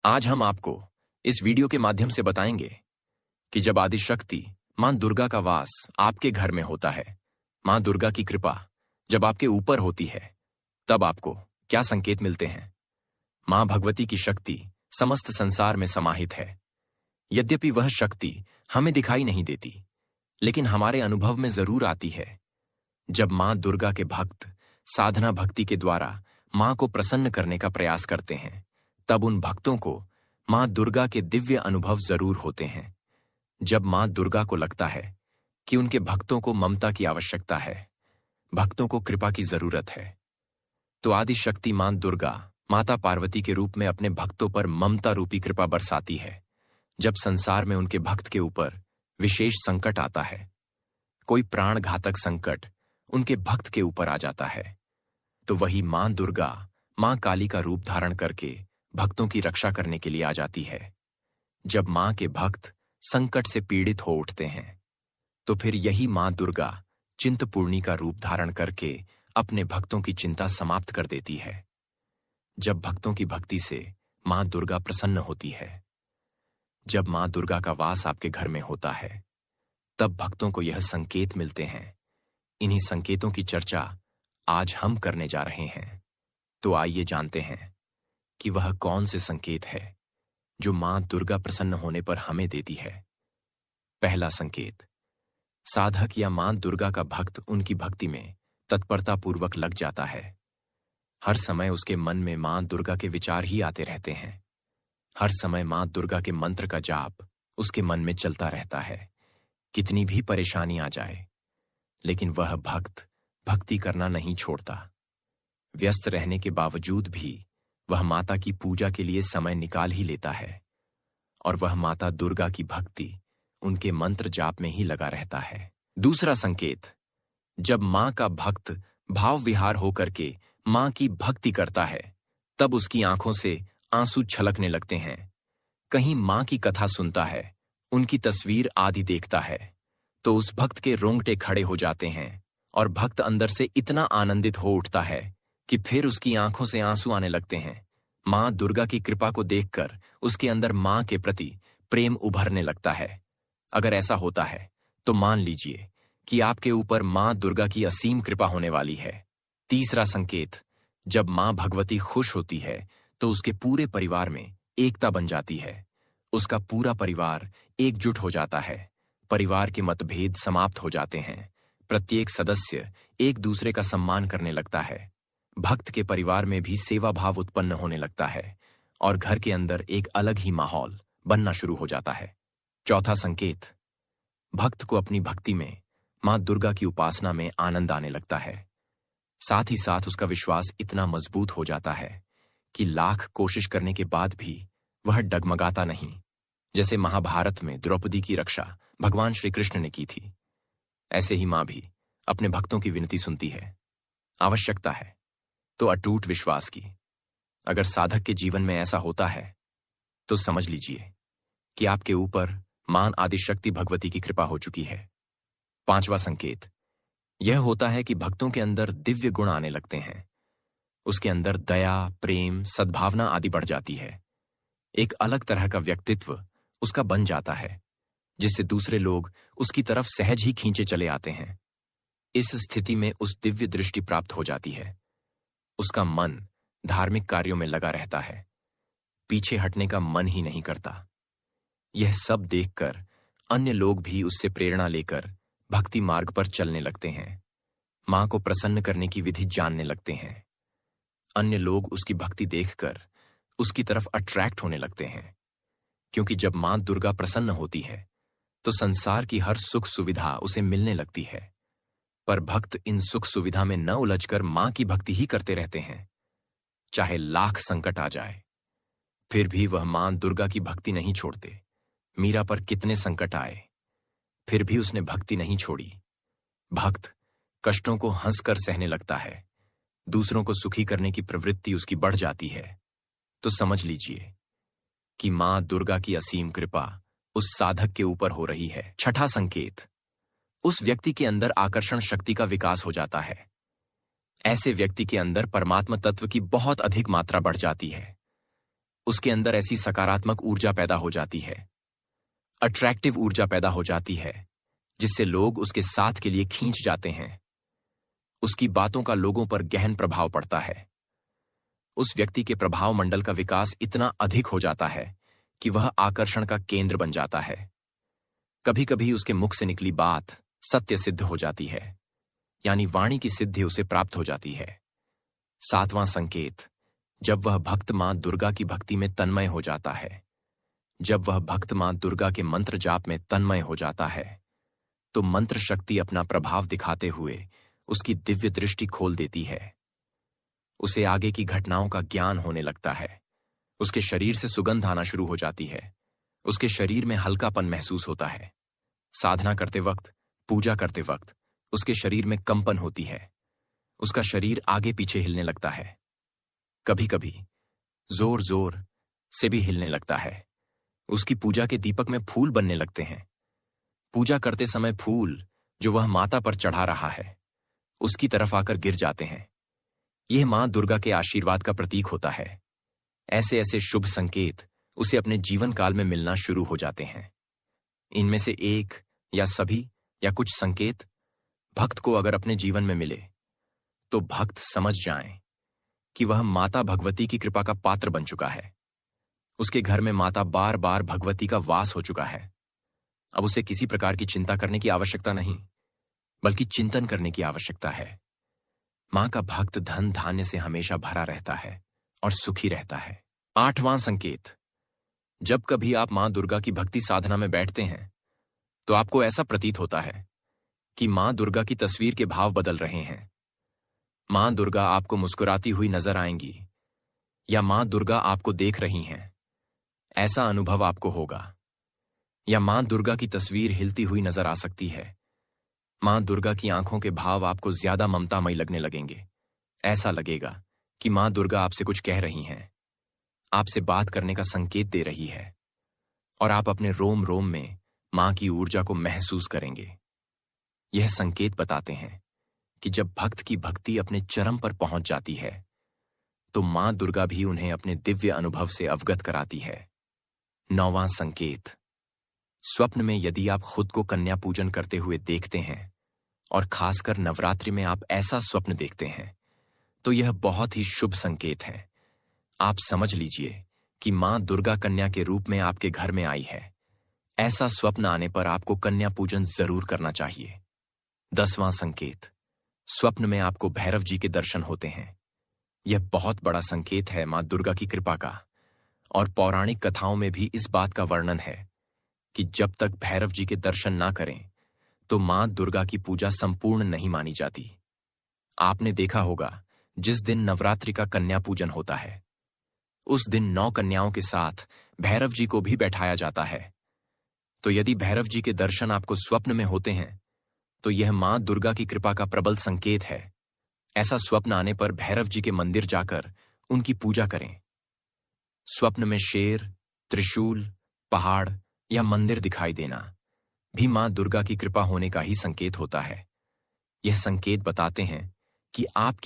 आज हम आपको इस वीडियो के माध्यम से बताएंगे कि जब आदिशक्ति मां दुर्गा का वास आपके घर में होता है, मां दुर्गा की कृपा जब आपके ऊपर होती है, तब आपको क्या संकेत मिलते हैं। मां भगवती की शक्ति समस्त संसार में समाहित है। यद्यपि वह शक्ति हमें दिखाई नहीं देती, लेकिन हमारे अनुभव में जरूर आती है। जब मां दुर्गा के भक्त साधना भक्ति के द्वारा मां को प्रसन्न करने का प्रयास करते हैं, तब उन भक्तों को मां दुर्गा के दिव्य अनुभव जरूर होते हैं। जब मां दुर्गा को लगता है कि उनके भक्तों को ममता की आवश्यकता है, भक्तों को कृपा की जरूरत है, तो आदिशक्ति मां दुर्गा माता पार्वती के रूप में अपने भक्तों पर ममता रूपी कृपा बरसाती है। जब संसार में उनके भक्त के ऊपर विशेष संकट आता है, कोई प्राण घातक संकट उनके भक्त के ऊपर आ जाता है, तो वही मां दुर्गा मां काली का रूप धारण करके भक्तों की रक्षा करने के लिए आ जाती है। जब मां के भक्त संकट से पीड़ित हो उठते हैं, तो फिर यही मां दुर्गा चिंतपूर्णी का रूप धारण करके अपने भक्तों की चिंता समाप्त कर देती है। जब भक्तों की भक्ति से मां दुर्गा प्रसन्न होती है, जब मां दुर्गा का वास आपके घर में होता है, तब भक्तों को यह संकेत मिलते हैं। इन्हीं संकेतों की चर्चा आज हम करने जा रहे हैं। तो आइए जानते हैं कि वह कौन से संकेत है जो मां दुर्गा प्रसन्न होने पर हमें देती है। पहला संकेत, साधक या मां दुर्गा का भक्त उनकी भक्ति में तत्परतापूर्वक लग जाता है। हर समय उसके मन में मां दुर्गा के विचार ही आते रहते हैं। हर समय मां दुर्गा के मंत्र का जाप उसके मन में चलता रहता है। कितनी भी परेशानी आ जाए, लेकिन वह भक्त भक्ति करना नहीं छोड़ता। व्यस्त रहने के बावजूद भी वह माता की पूजा के लिए समय निकाल ही लेता है, और वह माता दुर्गा की भक्ति उनके मंत्र जाप में ही लगा रहता है। दूसरा संकेत, जब मां का भक्त भाव विहार होकर के मां की भक्ति करता है, तब उसकी आंखों से आंसू छलकने लगते हैं। कहीं मां की कथा सुनता है, उनकी तस्वीर आदि देखता है, तो उस भक्त के रोंगटे खड़े हो जाते हैं और भक्त अंदर से इतना आनंदित हो उठता है कि फिर उसकी आंखों से आंसू आने लगते हैं। मां दुर्गा की कृपा को देखकर उसके अंदर मां के प्रति प्रेम उभरने लगता है। अगर ऐसा होता है तो मान लीजिए कि आपके ऊपर मां दुर्गा की असीम कृपा होने वाली है। तीसरा संकेत, जब मां भगवती खुश होती है तो उसके पूरे परिवार में एकता बन जाती है। उसका पूरा परिवार एकजुट हो जाता है। परिवार के मतभेद समाप्त हो जाते हैं। प्रत्येक सदस्य एक दूसरे का सम्मान करने लगता है। भक्त के परिवार में भी सेवा भाव उत्पन्न होने लगता है और घर के अंदर एक अलग ही माहौल बनना शुरू हो जाता है। चौथा संकेत, भक्त को अपनी भक्ति में मां दुर्गा की उपासना में आनंद आने लगता है। साथ ही साथ उसका विश्वास इतना मजबूत हो जाता है कि लाख कोशिश करने के बाद भी वह डगमगाता नहीं। जैसे महाभारत में द्रौपदी की रक्षा भगवान श्री कृष्ण ने की थी, ऐसे ही मां भी अपने भक्तों की विनती सुनती है। आवश्यकता है तो अटूट विश्वास की। अगर साधक के जीवन में ऐसा होता है तो समझ लीजिए कि आपके ऊपर मां आदिशक्ति भगवती की कृपा हो चुकी है। पांचवा संकेत, यह होता है कि भक्तों के अंदर दिव्य गुण आने लगते हैं। उसके अंदर दया, प्रेम, सद्भावना आदि बढ़ जाती है। एक अलग तरह का व्यक्तित्व उसका बन जाता है, जिससे दूसरे लोग उसकी तरफ सहज ही खींचे चले आते हैं। इस स्थिति में उस दिव्य दृष्टि प्राप्त हो जाती है। उसका मन धार्मिक कार्यों में लगा रहता है, पीछे हटने का मन ही नहीं करता। यह सब देखकर अन्य लोग भी उससे प्रेरणा लेकर भक्ति मार्ग पर चलने लगते हैं। मां को प्रसन्न करने की विधि जानने लगते हैं। अन्य लोग उसकी भक्ति देखकर उसकी तरफ अट्रैक्ट होने लगते हैं, क्योंकि जब मां दुर्गा प्रसन्न होती है तो संसार की हर सुख सुविधा उसे मिलने लगती है। पर भक्त इन सुख सुविधा में न उलझकर मां की भक्ति ही करते रहते हैं। चाहे लाख संकट आ जाए, फिर भी वह मां दुर्गा की भक्ति नहीं छोड़ते। मीरा पर कितने संकट आए, फिर भी उसने भक्ति नहीं छोड़ी। भक्त कष्टों को हंसकर सहने लगता है। दूसरों को सुखी करने की प्रवृत्ति उसकी बढ़ जाती है। तो समझ लीजिए कि मां दुर्गा की असीम कृपा उस साधक के ऊपर हो रही है। छठा संकेत, उस व्यक्ति के अंदर आकर्षण शक्ति का विकास हो जाता है। ऐसे व्यक्ति के अंदर परमात्मा तत्व की बहुत अधिक मात्रा बढ़ जाती है। उसके अंदर ऐसी सकारात्मक ऊर्जा पैदा हो जाती है, अट्रैक्टिव ऊर्जा पैदा हो जाती है, जिससे लोग उसके साथ के लिए खींच जाते हैं। उसकी बातों का लोगों पर गहन प्रभाव पड़ता है। उस व्यक्ति के प्रभाव मंडल का विकास इतना अधिक हो जाता है कि वह आकर्षण का केंद्र बन जाता है। कभी कभी उसके मुख से निकली बात सत्य सिद्ध हो जाती है, यानी वाणी की सिद्धि उसे प्राप्त हो जाती है। 7वां संकेत, जब वह भक्त मां दुर्गा की भक्ति में तन्मय हो जाता है। जब वह भक्त मां दुर्गा के मंत्र जाप में तन्मय हो जाता है, तो मंत्र शक्ति अपना प्रभाव दिखाते हुए उसकी दिव्य दृष्टि खोल देती है। उसे आगे की घटनाओं का ज्ञान होने लगता है। उसके शरीर से सुगंध आना शुरू हो जाती है। उसके शरीर में हल्कापन महसूस होता है। साधना करते वक्त, पूजा करते वक्त उसके शरीर में कंपन होती है। उसका शरीर आगे पीछे हिलने लगता है। कभी कभी जोर जोर से भी हिलने लगता है। उसकी पूजा के दीपक में फूल बनने लगते हैं। पूजा करते समय फूल जो वह माता पर चढ़ा रहा है, उसकी तरफ आकर गिर जाते हैं। यह मां दुर्गा के आशीर्वाद का प्रतीक होता है। ऐसे ऐसे शुभ संकेत उसे अपने जीवन काल में मिलना शुरू हो जाते हैं। इनमें से एक या सभी या कुछ संकेत भक्त को अगर अपने जीवन में मिले, तो भक्त समझ जाएं कि वह माता भगवती की कृपा का पात्र बन चुका है। उसके घर में माता बार बार भगवती का वास हो चुका है। अब उसे किसी प्रकार की चिंता करने की आवश्यकता नहीं, बल्कि चिंतन करने की आवश्यकता है। मां का भक्त धन धान्य से हमेशा भरा रहता है और सुखी रहता है। 8वां संकेत, जब कभी आप मां दुर्गा की भक्ति साधना में बैठते हैं, तो आपको ऐसा प्रतीत होता है कि मां दुर्गा की तस्वीर के भाव बदल रहे हैं। मां दुर्गा आपको मुस्कुराती हुई नजर आएंगी, या मां दुर्गा आपको देख रही हैं, ऐसा अनुभव आपको होगा। या मां दुर्गा की तस्वीर हिलती हुई नजर आ सकती है। मां दुर्गा की आंखों के भाव आपको ज्यादा ममतामयी लगने लगेंगे। ऐसा लगेगा कि मां दुर्गा आपसे कुछ कह रही हैं, आपसे बात करने का संकेत दे रही है, और आप अपने रोम रोम में मां की ऊर्जा को महसूस करेंगे। यह संकेत बताते हैं कि जब भक्त की भक्ति अपने चरम पर पहुंच जाती है, तो मां दुर्गा भी उन्हें अपने दिव्य अनुभव से अवगत कराती है। 9वां संकेत, स्वप्न में यदि आप खुद को कन्या पूजन करते हुए देखते हैं, और खासकर नवरात्रि में आप ऐसा स्वप्न देखते हैं, तो यह बहुत ही शुभ संकेत है। आप समझ लीजिए कि मां दुर्गा कन्या के रूप में आपके घर में आई है। ऐसा स्वप्न आने पर आपको कन्या पूजन जरूर करना चाहिए। 10वां संकेत, स्वप्न में आपको भैरव जी के दर्शन होते हैं। यह बहुत बड़ा संकेत है मां दुर्गा की कृपा का, और पौराणिक कथाओं में भी इस बात का वर्णन है कि जब तक भैरव जी के दर्शन ना करें, तो मां दुर्गा की पूजा संपूर्ण नहीं मानी जाती। आपने देखा होगा, जिस दिन नवरात्रि का कन्या पूजन होता है, उस दिन 9 कन्याओं के साथ भैरव जी को भी बैठाया जाता है। तो यदि भैरव जी के दर्शन आपको स्वप्न में होते हैं, तो यह मां दुर्गा की कृपा का प्रबल संकेत है। ऐसा स्वप्न आने पर भैरव जी के मंदिर जाकर उनकी पूजा करें। स्वप्न में शेर, त्रिशूल, पहाड़ या मंदिर दिखाई देना भी मां दुर्गा की कृपा होने का ही संकेत होता है। यह संकेत बताते हैं कि आपकी